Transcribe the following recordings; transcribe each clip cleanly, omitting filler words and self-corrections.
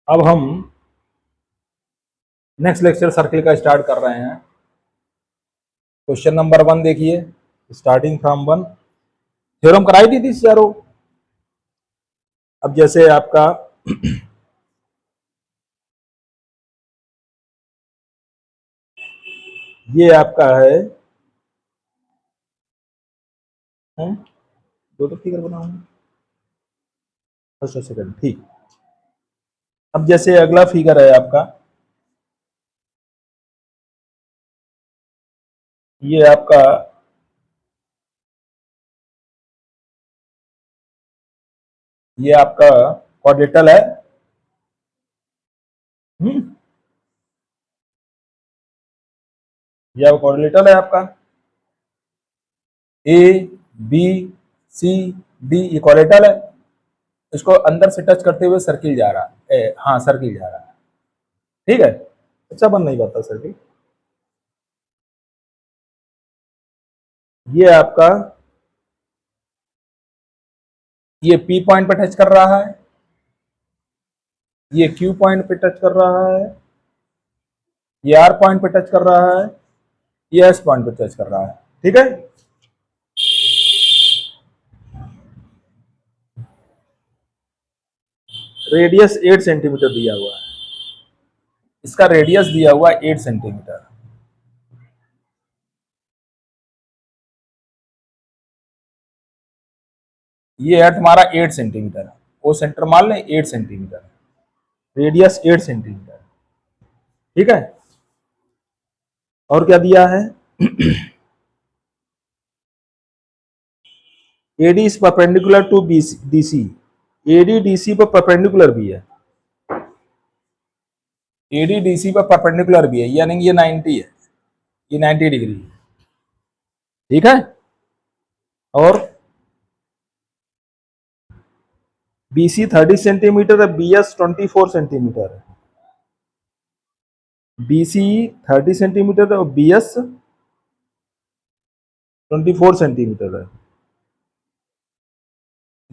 अब हम next lecture circle का स्टार्ट कर रहे हैं। क्वेश्चन नंबर 1 देखिए, स्टार्टिंग फ्रॉम 1। थ्योरम कराई थी चारों। अब जैसे आपका ये आपका है, दो फिगर बनाऊंगा, फर्स्ट और सेकंड, ठीक। अब जैसे अगला फिगर है आपका, ये आपका क्वाड्रेटल है। ये आपका क्वाड्रेटल है आपका, ए बी सी डी, ये क्वाड्रेटल है। इसको अंदर से टच करते हुए सर्किल जा रहा है, हाँ सर्किल जा रहा है, ठीक है। अच्छा बन नहीं पाता सर्किल। ये आपका, ये पी पॉइंट पे टच कर रहा है, ये क्यू पॉइंट पे टच कर रहा है, ये आर पॉइंट पे टच कर रहा है, ये एस पॉइंट पे टच कर रहा है, ठीक है। रेडियस 8 सेंटीमीटर दिया हुआ है, इसका रेडियस दिया हुआ है 8 सेंटीमीटर। ये है तुम्हारा 8 सेंटीमीटर, वो सेंटर मान लें 8 सेंटीमीटर, रेडियस 8 सेंटीमीटर, ठीक है। और क्या दिया है, AD is perpendicular to DC, AD DC पर परपेंडिकुलर भी है, AD DC पर परपेंडिकुलर भी है, यानी ये 90 है, ये 90 डिग्री है, ठीक है। और BC 30 सेंटीमीटर है, BS 24 सेंटीमीटर है, BC 30 सेंटीमीटर है और BS 24 सेंटीमीटर है।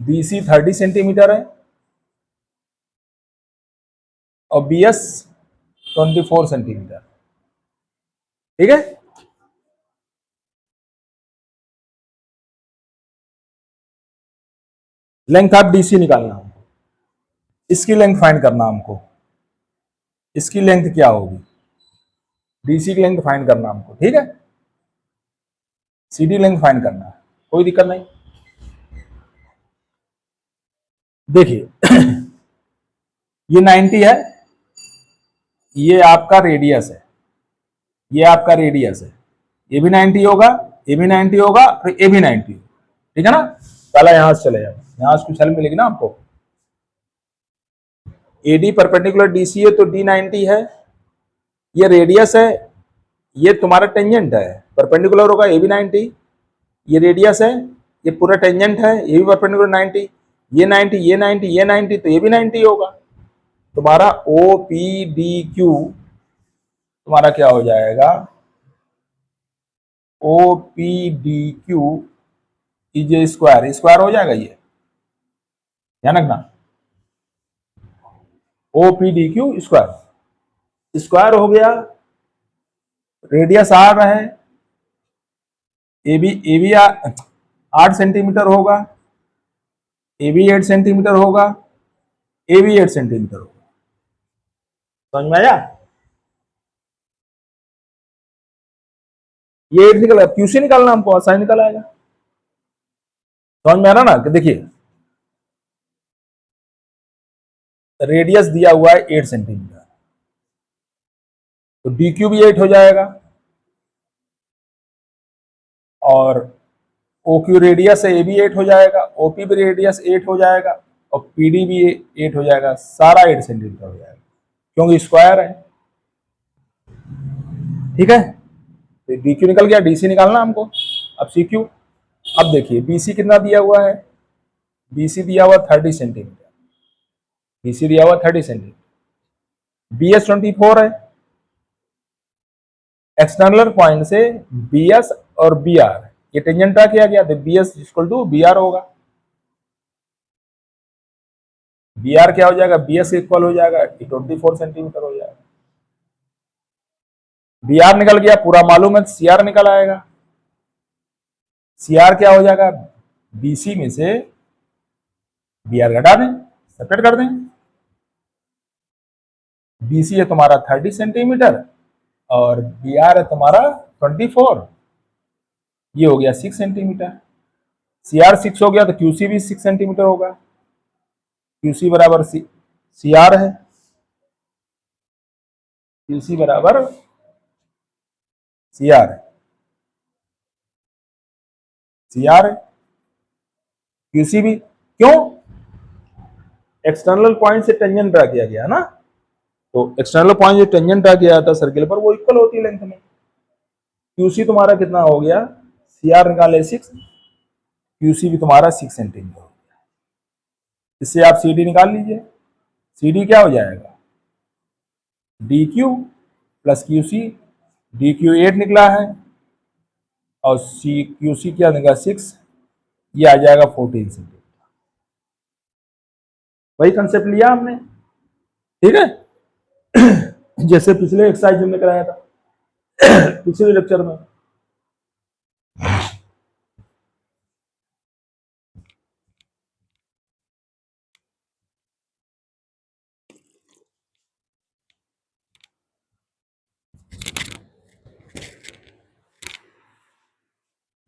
BC 30 सेंटीमीटर है और BS 24 सेंटीमीटर, ठीक है। लेंथ ऑफ DC निकालना हमको, इसकी लेंथ फाइंड करना हमको, इसकी लेंथ क्या होगी, DC की लेंथ फाइंड करना हमको, ठीक है। CD लेंथ फाइंड करना है, कोई दिक्कत नहीं। देखिए ये 90 है, ये आपका रेडियस है, ये आपका रेडियस है, ये भी 90 होगा, ये भी 90 होगा, फिर ये भी 90, ठीक है ना। पहला यहां से चले जाओ, यहां से कुछ हेल्प मिलेगी ना आपको। AD परपेंडिकुलर DC है तो D 90 है, ये रेडियस है, ये तुम्हारा टेंजेंट है, परपेंडिकुलर होगा, ये भी 90, ये रेडियस है, ये पूरा टेंजेंट है, ये भी परपेंडिकुलर 90, ये 90, ये 90, ये 90, तो ये भी 90 होगा। तुम्हारा OPDQ तुम्हारा क्या हो जाएगा, OPDQ इज स्क्वायर, स्क्वायर हो जाएगा, ये ध्यान रखना, OPDQ स्क्वायर, स्क्वायर हो गया। रेडियस R है, ए बी 8 सेंटीमीटर होगा, ए भी 8 सेंटीमीटर होगा, ए भी 8 सेंटीमीटर होगा, समझ में आया। ये 8 निकल, क्यूसी निकालना हमको, आसानी निकल आएगा, समझ में आ रहा ना। कि देखिए रेडियस दिया हुआ है 8 सेंटीमीटर, तो डी क्यू भी 8 हो जाएगा, और ओ क्यू रेडियस है, ए भी 8 हो जाएगा, ओपी भी रेडियस 8 हो जाएगा, और पीडी भी 8 हो जाएगा, सारा 8 सेंटीमीटर हो जाएगा, क्योंकि स्क्वायर है, ठीक है। तो डी क्यू निकल गया, डीसी निकालना हमको। अब सी क्यू, अब देखिए बीसी कितना दिया हुआ है, बीसी दिया हुआ 30 सेंटीमीटर, बीसी दिया हुआ 30 सेंटीमीटर, बीएस 24 है, एक्सटर्नल पॉइंट से बीएस और बीआर ये टेंजेंट ड्रा किया गया, तो बीएस इक्वल टू बीआर होगा, बी आर क्या हो जाएगा, बी एस इक्वल हो जाएगा 24 सेंटीमीटर हो जाएगा। बी आर निकल गया, पूरा मालूम है, सी आर निकल आएगा। सी आर क्या हो जाएगा, बीसी में से बी आर घटा दें, सेपरेट कर दें। बीसी है तुम्हारा 30 सेंटीमीटर और बी आर है तुम्हारा 24, ये हो गया 6 सेंटीमीटर। सी आर 6 हो गया तो क्यूसी भी 6 सेंटीमीटर होगा, क्यूसी बराबर सी आर है, क्यूसी बराबर सी आर है, सी आर है, क्यूसी भी। क्यों, एक्सटर्नल पॉइंट से टेंजेंट ड्रा किया गया ना, तो एक्सटर्नल पॉइंट जो टेंजेंट ड्रा किया जाता है सर्किल पर वो इक्वल होती है लेंथ में। क्यूसी तुम्हारा कितना हो गया, सी आर निकाले 6, क्यूसी भी तुम्हारा 6 सेंटीमीटर हो गया। इससे आप सी डी निकाल लीजिए, सी डी क्या हो जाएगा, D Q plus Q C, D Q 8 निकला है और सी क्यू सी क्या निकला 6, ये आ जाएगा 14 सेंटीमीटर। वही कंसेप्ट लिया हमने, ठीक है। जैसे पिछले एक्सरसाइज हमने कराया था पिछले लेक्चर में।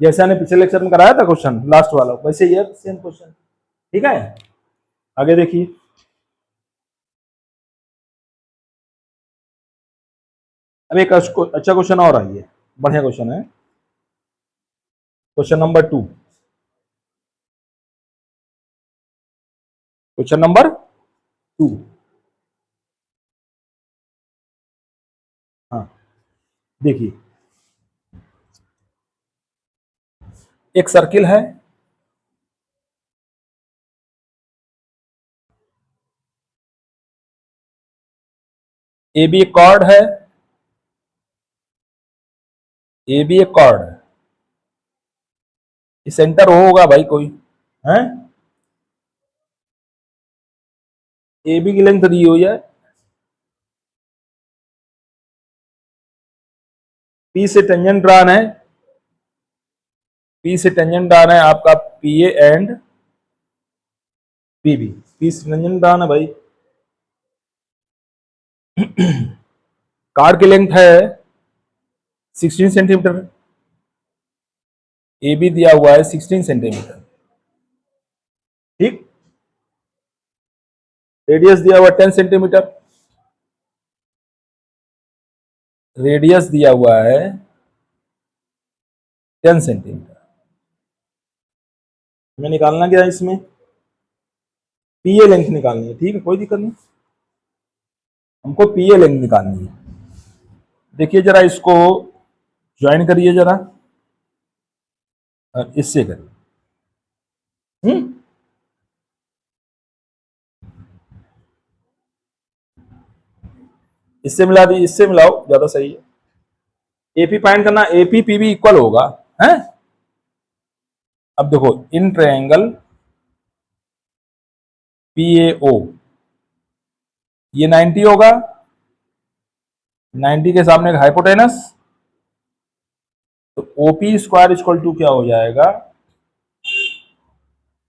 जैसे हमने पिछले लेक्चर में कराया था क्वेश्चन लास्ट वाला, वैसे ये सेम क्वेश्चन, ठीक है। आगे देखिए, अब एक अच्छा क्वेश्चन और आई है, बढ़िया क्वेश्चन है, क्वेश्चन नंबर 2, क्वेश्चन नंबर 2। हाँ देखिए, एक सर्किल है, ए बी एक कॉर्ड है, ए बी एक कॉर्ड है, सेंटर होगा भाई कोई है, ए बी की लेंथ दी हुई है, पी से टेंजेंट ड्रान है, पी से टेंजेंट ड्रान है आपका P A and P B, P से टेंजेंट ड्रान है भाई। कार्ड की लेंथ है 16 सेंटीमीटर, ए बी दिया हुआ है 16 सेंटीमीटर, ठीक। रेडियस दिया हुआ 10 सेंटीमीटर, रेडियस दिया हुआ है 10 सेंटीमीटर। हमें निकालना क्या है इसमें, पी ए लेंथ निकालनी है, ठीक है, कोई दिक्कत नहीं, हमको पी ए लेंथ निकालनी है। देखिए जरा इसको ज्वाइन करिए जरा, इससे करिए, इससे मिला दी, इससे मिलाओ ज्यादा सही है। एपी फाइंड करना, एपी पीबी इक्वल होगा, है। अब देखो इन ट्रायंगल पीएओ ये 90 होगा, 90 के सामने का हाइपोटेनस, तो ओपी स्क्वायर इक्वल टू क्या हो जाएगा,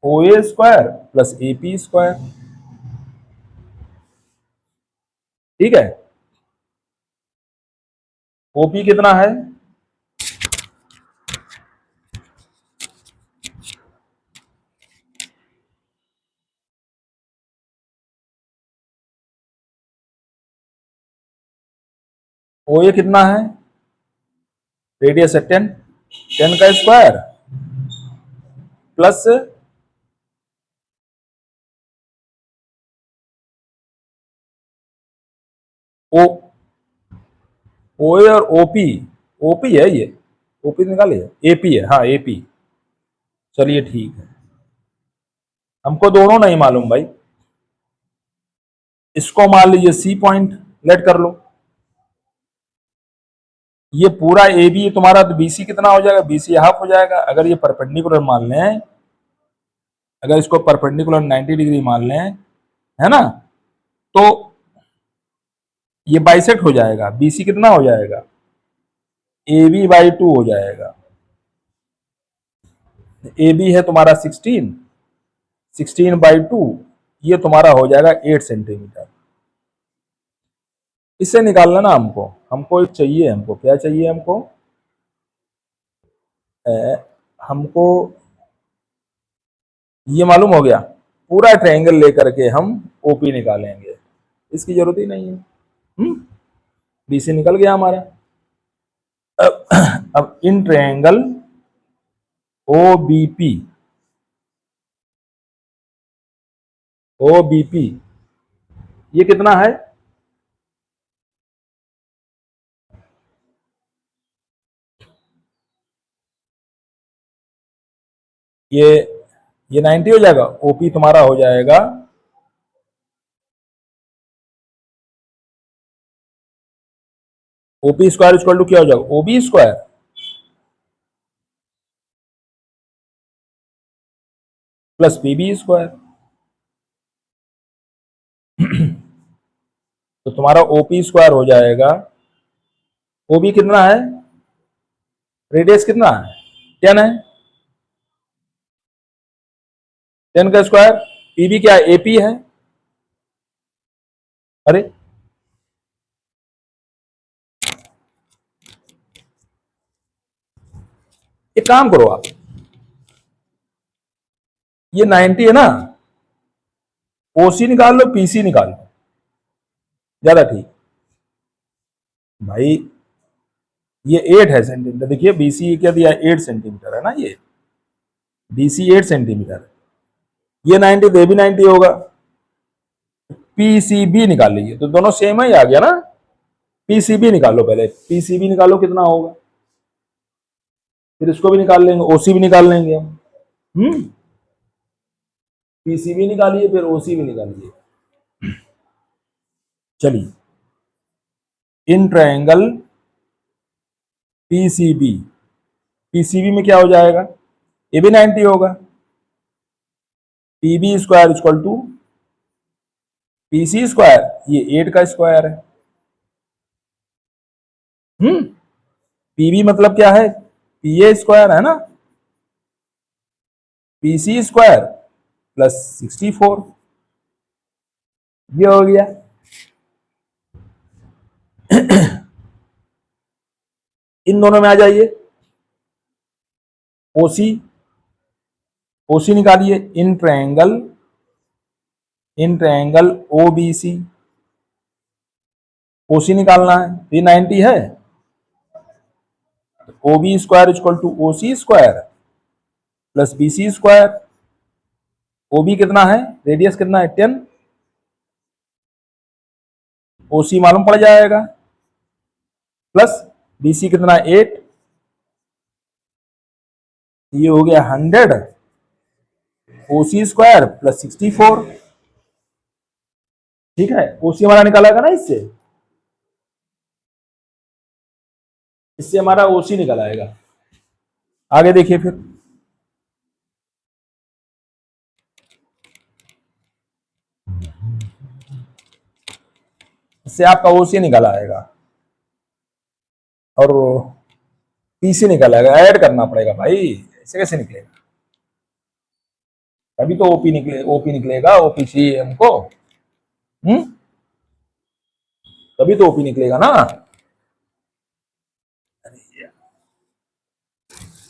ओ A square plus AP square, ठीक है। ओपी कितना है, ओ ए कितना है, रेडियस है 10, 10 का स्क्वायर प्लस ओ, ओ ए और ओपी, ओपी है ये, ओपी निकालिए, एपी है, हाँ एपी, चलिए ठीक है। हमको दोनों नहीं मालूम भाई, इसको मान लीजिए सी पॉइंट लेट कर लो, ये पूरा ए बी तुम्हारा, तो बीसी कितना हो जाएगा, बीसी हाफ हो जाएगा। अगर ये परपेंडिकुलर मान लें, अगर इसको परपेंडिकुलर 90 डिग्री मान लें है ना। तो ये बाइसेक्ट हो जाएगा, बीसी कितना हो जाएगा, ए बी बाई 2 हो जाएगा। ए बी है तुम्हारा 16, 16/2, ये तुम्हारा हो जाएगा 8 सेंटीमीटर। इससे निकालना ना हमको, हमको एक चाहिए, हमको क्या चाहिए, हमको हमको ये मालूम हो गया, पूरा ट्रायंगल लेकर के हम ओपी निकालेंगे, इसकी जरूरत ही नहीं है। बीसी निकल गया हमारा। अब in triangle O B P, O B P ये कितना है, ये ये 90 हो जाएगा। ओपी तुम्हारा हो जाएगा ओपी स्क्वायर इक्वल टू क्या हो जाएगा, ओबी स्क्वायर प्लस पीबी स्क्वायर। तो तुम्हारा ओपी स्क्वायर हो जाएगा, ओबी कितना है, रेडियस कितना है, 10 है, 10 का स्क्वायर, पीबी क्या है, एपी है। अरे एक काम करो आप, ये 90 है ना, ओसी निकाल लो, पीसी निकाल लो, ज्यादा ठीक भाई। ये 8 है सेंटीमीटर, देखिए बीसी क्या दिया, 8 सेंटीमीटर है ना, ये बीसी 8 सेंटीमीटर, ये 90 तो ये भी 90 होगा। पीसीबी निकाल लीजिए, तो दोनों सेम ही आ गया ना। पीसीबी निकालो, पहले पीसीबी निकालो कितना होगा, फिर इसको भी निकाल लेंगे, ओसी भी निकाल लेंगे हम। पीसीबी निकालिए, फिर ओसी भी निकालिए। चलिए, इन ट्रायंगल पीसीबी, पीसीबी में क्या हो जाएगा, ये भी 90 होगा। PB square equal to PC square, ये 8 का स्क्वायर है। पीबी मतलब क्या है, पीए स्क्वायर है ना, पीसी स्क्वायर प्लस 64, ये हो गया। इन दोनों में आ जाइए, ओसी, ओसी निकालिए, इन ट्रायंगल ओबीसी, ओसी निकालना है, ये 90 है, OB square equal to OC square plus BC square. OB कितना है, रेडियस कितना है, 10, ओसी मालूम पड़ जाएगा, प्लस बीसी कितना, 8, ये हो गया 100, ओसी स्क्वायर प्लस 64। ठीक है, ओसी हमारा निकालेगा ना, इससे इससे हमारा ओसी निकल आएगा। आगे देखिए फिर, इससे आपका ओसी निकल आएगा और पीसी निकल आएगा, ऐड करना पड़ेगा भाई, ऐसे कैसे निकलेगा, तभी तो ओपी निकलेगा, ओपी चाहिए हमको। हम्म, तभी तो ओपी निकलेगा ना।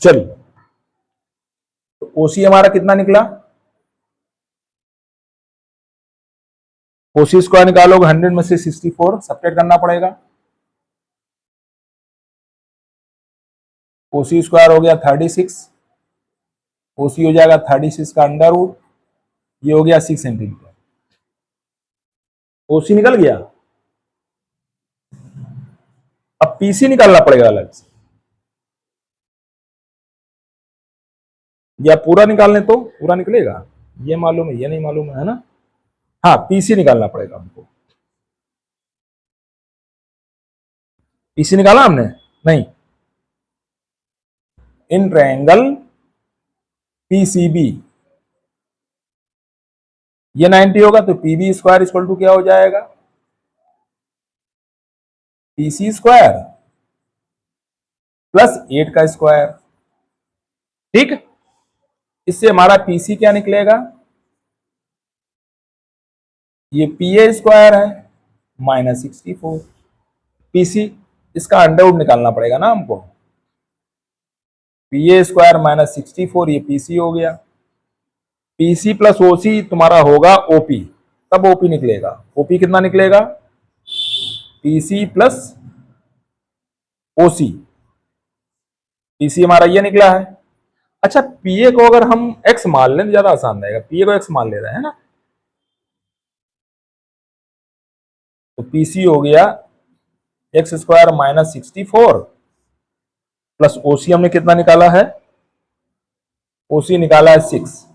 चलिए, तो ओसी हमारा कितना निकला, ओसी स्क्वायर निकालोगे 100 में से 64 सब्ट्रैक्ट करना पड़ेगा, ओसी स्क्वायर हो गया 36, ओसी हो जाएगा 36 का अंडर रूट, ये हो गया 6 सेंटीमीटर, ओसी निकल गया। अब पीसी निकालना पड़ेगा अलग से, या पूरा निकाल लें तो पूरा निकलेगा, ये मालूम है, ये नहीं मालूम है ना। हाँ, पीसी निकालना पड़ेगा हमको, पीसी निकाला हमने, नहीं, इन ट्रायंगल पीसीबी, ये 90 होगा तो P B square equal to क्या हो जाएगा, पी सी स्क्वायर प्लस 8 का स्क्वायर। ठीक, इससे हमारा पीसी क्या निकलेगा, ये पी ए स्क्वायर है माइनस 64। पीसी इसका अंडरवुड निकालना पड़ेगा ना हमको, पी ए स्क्वायर माइनस 64 ये पीसी हो गया। पीसी प्लस ओसी तुम्हारा होगा ओपी, तब ओपी निकलेगा। ओपी कितना निकलेगा, पीसी प्लस ओसी। पीसी हमारा ये निकला है। अच्छा, पीए को अगर हम एक्स मान लें तो ज्यादा आसान रहेगा, पीए को एक्स मान ले रहे हैं ना, तो पीसी हो गया x square minus 64 plus OC हमने कितना निकाला है, ओसी निकाला है 6।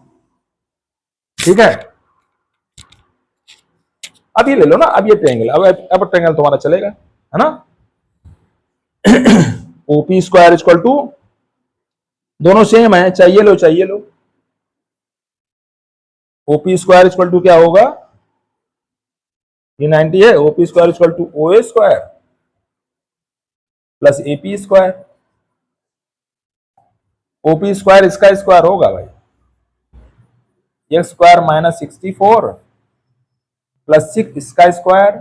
ठीक है, अब ये ले लो ना, अब ये ट्रायंगल, अब ट्रायंगल तुम्हारा चलेगा, है ना। ओपी स्क्वायर इक्वल टू, दोनों सेम है, चाहिए लो चाहिए लो। ओपी स्क्वायर इक्वल टू क्या होगा, ये 90 है, OP square equal to O A square plus AP square. OP square इसका स्क्वायर होगा भाई, एक्स स्क्वायर माइनस 64 प्लस 6 इसका स्क्वायर।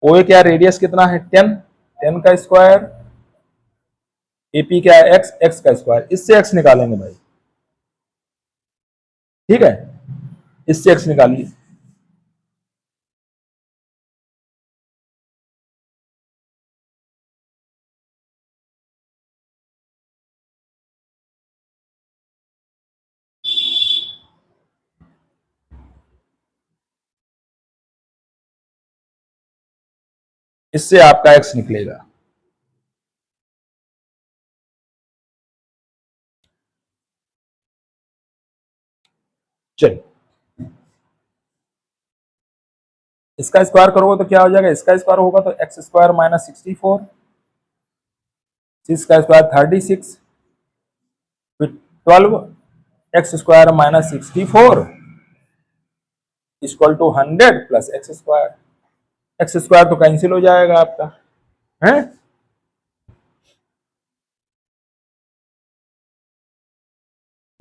ओ ए क्या रेडियस कितना है 10, 10 का स्क्वायर। एपी क्या है एक्स, एक्स का स्क्वायर, इससे एक्स निकालेंगे भाई। ठीक है, इससे एक्स निकालिए। इससे आपका एक्स निकलेगा। चलिए, इसका स्क्वायर करोगे तो क्या हो जाएगा, इसका स्क्वायर होगा तो एक्स स्क्वायर माइनस 64, 6 का स्क्वायर 36, फिर 12 x square minus 64 equal to 100 plus x square. X square तो कैंसिल हो जाएगा आपका, है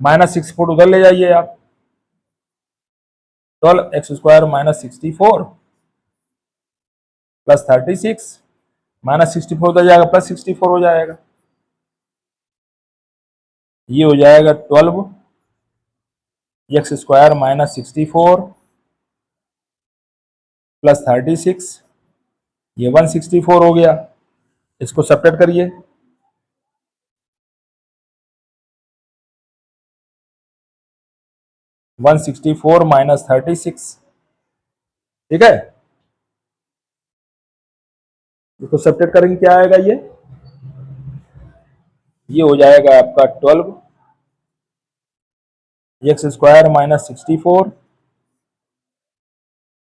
माइनस 64 उधर ले जाइए आप, 12 x square minus 64 plus 36, minus 64 उधर जाएगा प्लस 64 हो जाएगा, ये हो जाएगा 12 एक्स स्क्वायर माइनस 64 प्लस 36, ये 164 हो गया। इसको सेपरेट करिए, 164 माइनस 36। ठीक है, इसको सेपरेट करेंगे क्या आएगा, ये हो जाएगा आपका 12 एक्स स्क्वायर माइनस 64,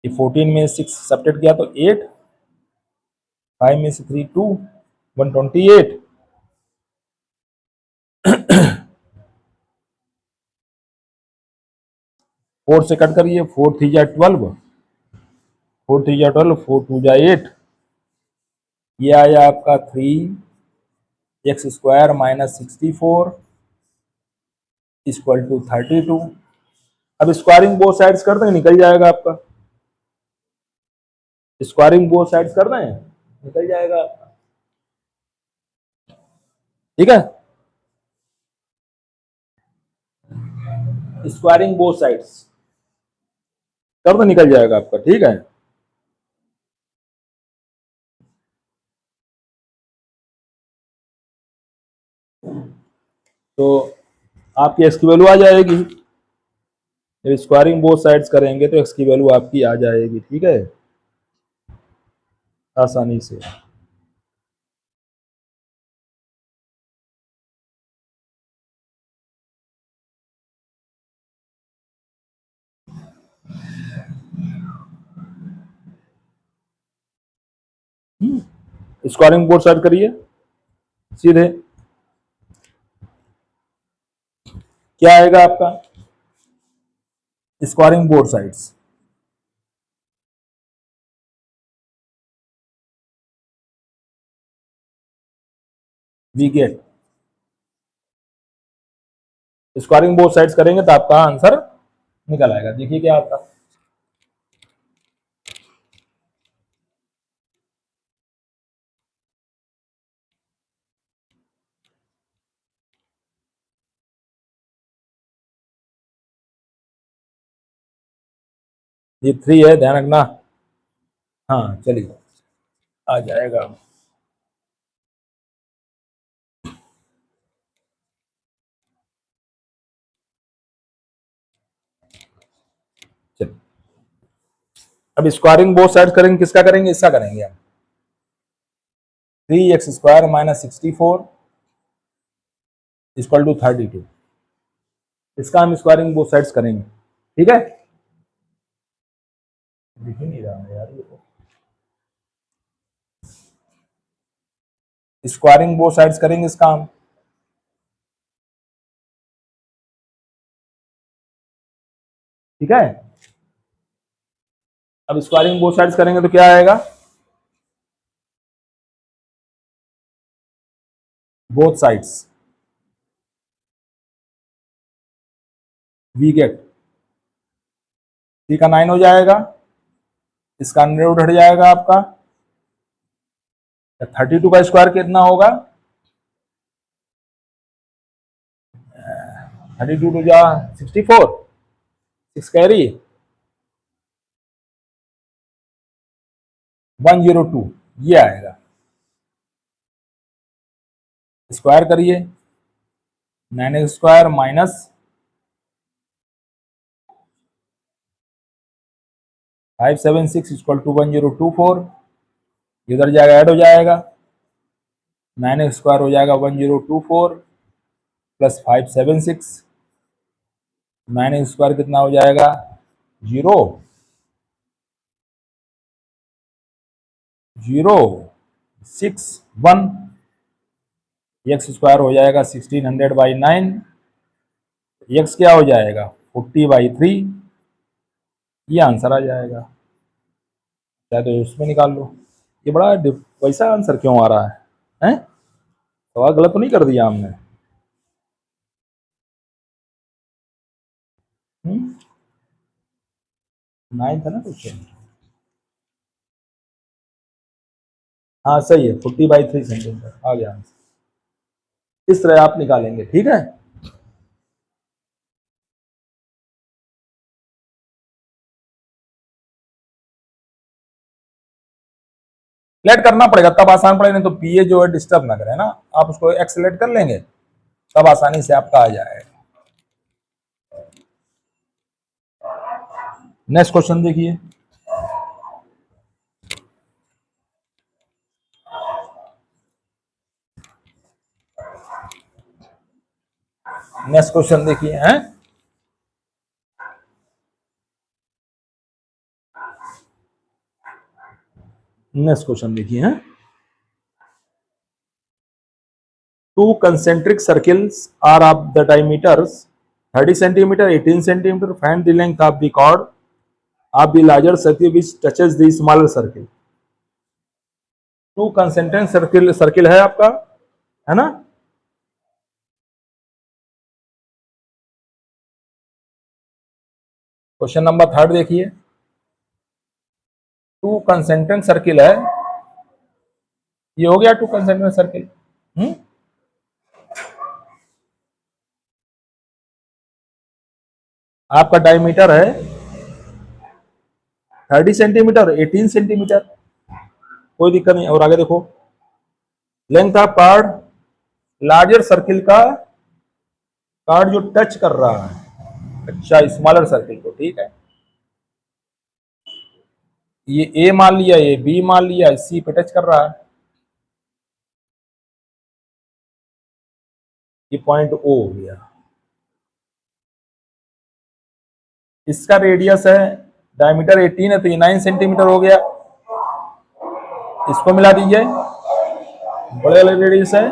ये 14 में 6 सेपरेट किया तो 8, 5 में से 3 2, 128, 4 से कट करिए, 4 3 जा 12, 4 3 जा 12, 4 2 जा 8, ये आया आपका 3 x square minus 64 equal to 32। अब स्क्वायरिंग बोथ साइड्स कर दें, निकल जाएगा आपका, स्क्वायरिंग बोथ साइड्स कर दें, निकल जाएगा आपका। ठीक है, स्क्वायरिंग बोथ साइड्स कर दो, निकल जाएगा आपका। ठीक है, तो आपकी एक्स की वैल्यू आ जाएगी, जब स्क्वायरिंग बोथ साइड्स करेंगे तो एक्स की वैल्यू आपकी आ जाएगी। ठीक है, आसानी से। स्क्वायरिंग बोथ साइड करिए सीधे, क्या आएगा आपका, squaring both sides, we get, squaring both sides करेंगे तो आपका आंसर निकल आएगा। देखिए क्या आता, ये 3 है, ध्यान रखना। हाँ चलिए, आ जाएगा। चलिए, अब स्क्वायरिंग बोथ साइड करेंगे, किसका करेंगे, इसका करेंगे हम। 3x² - 64 इक्वल टू 32, इसका हम स्क्वायरिंग बोथ साइड्स करेंगे। ठीक है, दिख ही नहीं रहा है यार ये तो। स्क्वायरिंग बोथ साइड्स करेंगे इसका हम। ठीक है, अब स्क्वायरिंग बोथ साइड्स करेंगे तो क्या आएगा, बोथ साइड्स वी गेट, सी का 9 हो जाएगा, इसका अंडर रूट हट जाएगा आपका। 32 का स्क्वायर कितना होगा, 32 टू जा 64, 6 कैरी 102, ये आएगा। स्क्वायर करिए, 9x² माइनस 576 इक्वल टू 1024, इधर जाएगा ऐड हो जाएगा, 9x² हो जाएगा 1024 प्लस 576, 9x² कितना हो जाएगा 0 0 6 1, x² हो जाएगा 1600/9, x क्या हो जाएगा 40/3, ये आंसर आ जाएगा। चाहे तो उसमें निकाल लो। ये बड़ा वैसा आंसर क्यों आ रहा है, हैं? सवाल गलत तो नहीं कर दिया हमने? 9 था ना क्वेश्चन। हाँ सही है, 40/3 सेंटीमीटर आ गया आंसर। इस तरह आप निकालेंगे। ठीक है, लेट करना पड़ेगा तब आसान पड़ेगा, नहीं तो पीए जो है डिस्टर्ब ना करे ना, आप उसको एक्सेलेट कर लेंगे तब आसानी से आपका आ जाएगा। नेक्स्ट क्वेश्चन देखिए, नेक्स्ट क्वेश्चन देखिए हैं, नेक्स्ट क्वेश्चन देखिए हैं। Two concentric circles are of the diameters 30 centimeter, 18 centimeter. Find the length of the chord of the larger circle which touches the smaller circle. Two concentric circle है आपका, है ना? Question number 3 देखिए, two concentric circle है, ये हो गया two concentric circle. आपका डायमीटर है 30 सेंटीमीटर, 18 सेंटीमीटर, कोई दिक्कत नहीं। और आगे देखो, length of card larger circle का, कार्ड जो टच कर रहा है, अच्छा स्मॉलर सर्किल को, ठीक है। ये ए मान लिया, ये बी मान लिया, सी पे टच कर रहा है, ये पॉइंट ओ हो गया। इसका रेडियस है, डायमीटर 18 है तो ये 9 सेंटीमीटर हो गया। इसको मिला दीजिए, बड़े वाले रेडियस है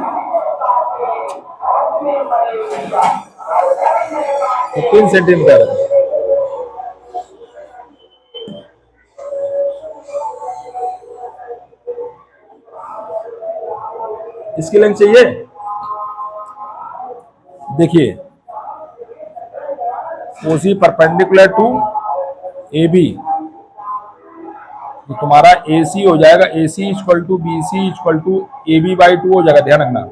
15 सेंटीमीटर, इसकी लेंथ चाहिए। देखिए OC perpendicular to A B, तो तुम्हारा ए सी हो जाएगा, A C equal to B C equal to A B by two हो जाएगा, ध्यान रखना।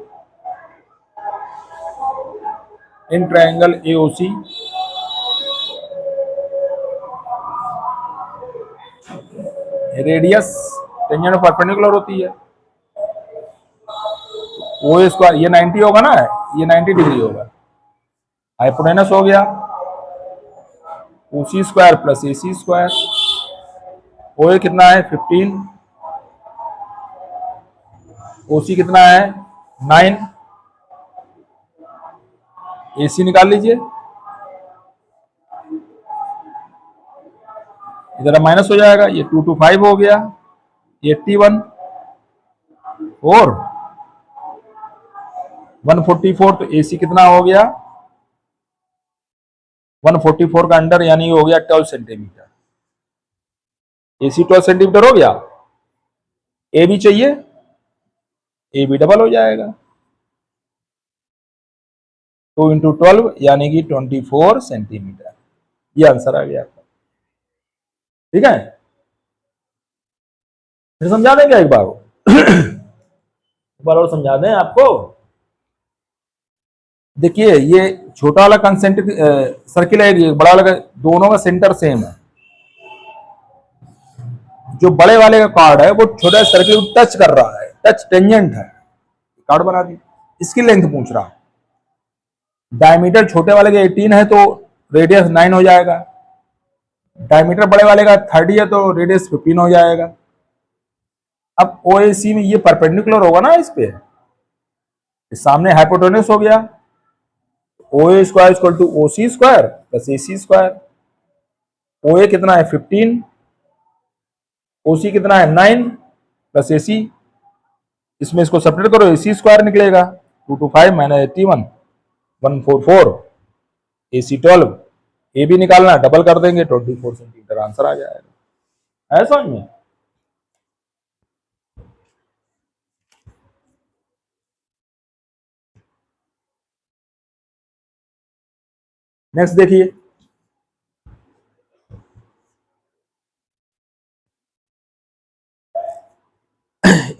In triangle A O C radius tangent perpendicular होती है, ओ स्क्वायर ये 90 होगा ना, ये 90 डिग्री होगा, हाइपोटेनस हो गया ओ सी स्क्वायर प्लस ए सी स्क्वायर, ओ ए कितना है 15, ओ सी कितना है 9, ए सी निकाल लीजिए, इधर माइनस हो जाएगा, ये 225 हो गया, 81 और 144, तो ए सी कितना हो गया 144 का अंडर यानी हो गया 12 सेंटीमीटर, ए सी 12 सेंटीमीटर हो गया। ए बी चाहिए, ए बी डबल हो जाएगा, 2 इंटू 12 यानी कि 24 सेंटीमीटर, ये आंसर आ गया आपका। ठीक है, फिर समझा देंगे एक बार एक बार और समझा दें आपको। देखिए ये छोटा वाला कंसेंट्रिक सर्किल है, ये बड़ा वाला, दोनों का सेंटर सेम है। जो बड़े वाले का कार्ड है वो छोटा सर्किल को टच कर रहा है, टच टेंजेंट है, कार्ड बना दी। इसकी लेंथ पूछ रहा, डायमीटर छोटे वाले का 18 है तो रेडियस 9 हो जाएगा, डायमीटर बड़े वाले का 30 है तो रेडियस 15 हो जाएगा। अब ओ ए सी में ये परपेंडिकुलर होगा ना इस पे, इस सामने हाइपोटेनस हो गया, ओ A square equal to O C square plus A C square, ओ ए कितना है 15, ओ सी कितना है 9 प्लस ए सी, इसमें इसको सेपरेट करो, ए सी स्क्वायर निकलेगा 225 माइनस 81 144, ए सी 12, ए भी निकालना डबल कर देंगे 24 सेंटीमीटर, आंसर आ जाएगा। है समझ में? नेक्स्ट देखिए,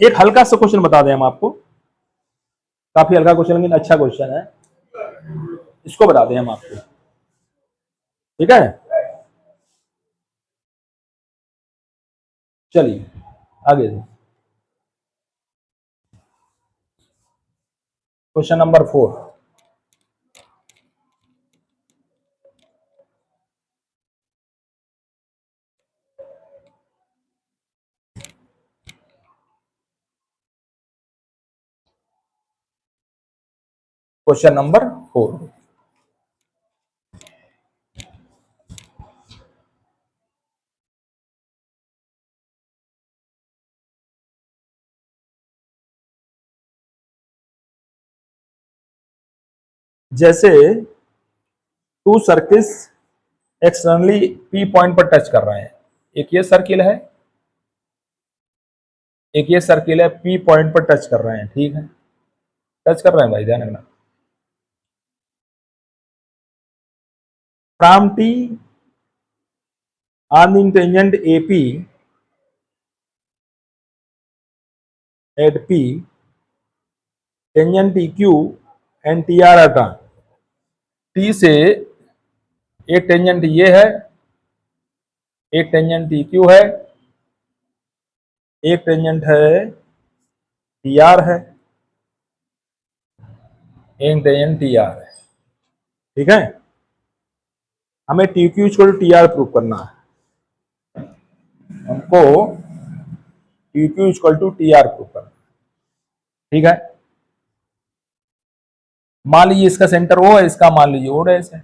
एक हल्का सा क्वेश्चन बता दें हम आपको, काफी हल्का क्वेश्चन लेकिन अच्छा क्वेश्चन है, इसको बता दें हम आपको। ठीक है, चलिए आगे क्वेश्चन नंबर 4। क्वेश्चन नंबर 4, जैसे two circles externally P point पर टच कर रहे हैं, एक ये सर्किल है, एक ये सर्किल है, पी पॉइंट पर टच कर रहे हैं, ठीक है, टच कर रहे हैं भाई, ध्यान रखना। From T on the tangent AP at P, tangent TQ and TR are drawn। T से एक टेंजेंट ये है, एक टेंजेंट TQ है, एक टेंजेंट है TR है, एक टेंजेंट TR है, ठीक है। हमें TQ equal to TR prove करना है, हमको TQ equal to TR prove करना है, ठीक है। मान लीजिए इसका सेंटर O है, इसका मान लीजिए O डैश है,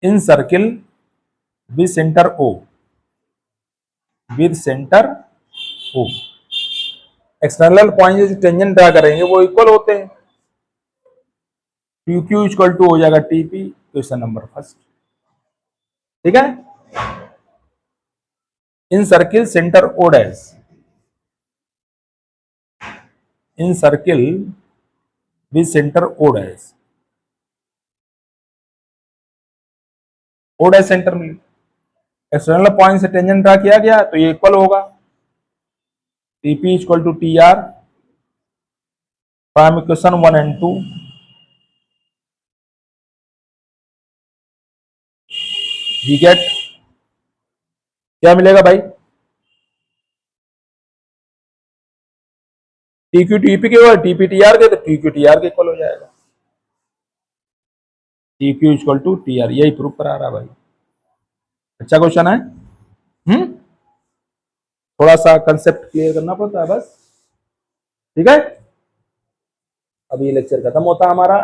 in circle with centre O, with centre O, external point जो टेंजेंट ड्रा करेंगे वो इक्वल होते हैं, क्यू क्यू इक्वल टू हो जाएगा टीपी, क्वेश्चन नंबर फर्स्ट, ठीक है। In circle centre O dash, in circle with centre O dash, O dash centre में एक्सटर्नल पॉइंट से टेंजेंट ड्रा किया गया तो ये इक्वल होगा TP equal to T R from equation 1 and 2। We get क्या मिलेगा भाई, टी क्यू टीपी के टीपी टी आर के, तो टी क्यू टी आर के इक्वल हो जाएगा, T Q equal to T R, यही प्रूफ करा रहा भाई। अच्छा क्वेश्चन है। थोड़ा सा कंसेप्ट क्लियर करना पड़ता है बस, ठीक है। अब ये लेक्चर खत्म होता है हमारा।